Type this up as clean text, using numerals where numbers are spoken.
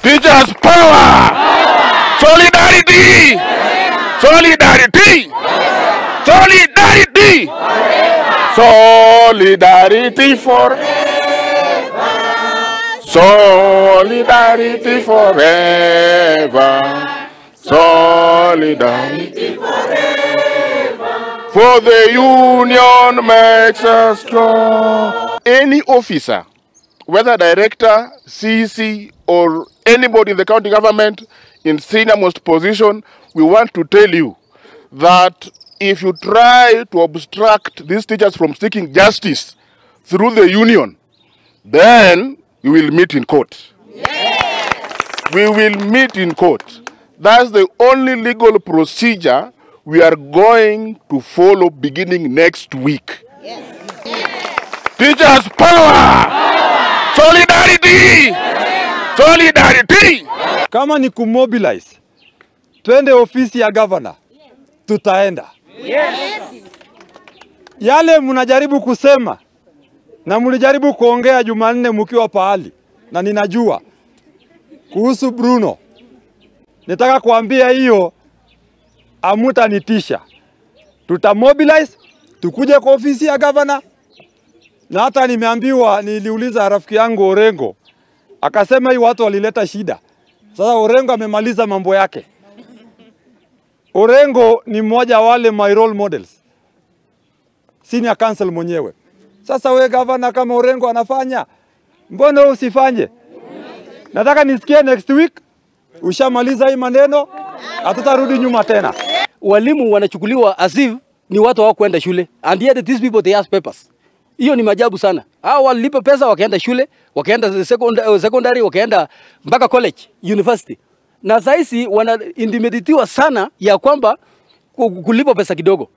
Teachers power! Solidarity! Solidarity! Solidarity! Solidarity forever! Solidarity forever! Solidarity forever! For the union makes us strong. Any officer, whether director, CC, or anybody in the county government in senior most position, we want to tell you that if you try to obstruct these teachers from seeking justice through the union, then you will meet in court. Yes. We will meet in court. That's the only legal procedure we are going to follow beginning next week. Yes. Yes. Teachers power! Solidarity! Solidarity! Kama ni kumobilize, twende ofisi ya governor, tutaenda. Yes. Yale mnajaribu kusema na mlijaribu kuongea Jumanne mkiwa pahali, na ninajua kuhusu Bruno, nataka kuambia hiyo amutanitisha. Tutamobilize, tukuje kwa ofisi ya governor. Na hata nimeambiwa, niliuliza rafiki yangu Orengo, akasema hii watu walileta shida. Sasa Orengo amemaliza mambo yake. Orengo ni mmoja wale my role models, senior council mwenyewe. Sasa we governor, kama Orengo anafanya, mbona usifanye? Nataka nisikie next week ushamaliza hii maneno, hatutarudi nyuma tena. Walimu wanachukuliwa as if ni watu hao kwenda shule, and yet these people they ask papers. Hiyo ni majabu sana. Hao walipa pesa wakaenda shule, wakaenda secondary, wakaenda mpaka college, university. Na saisi wana indimeditiwa sana ya kwamba kulipa pesa kidogo.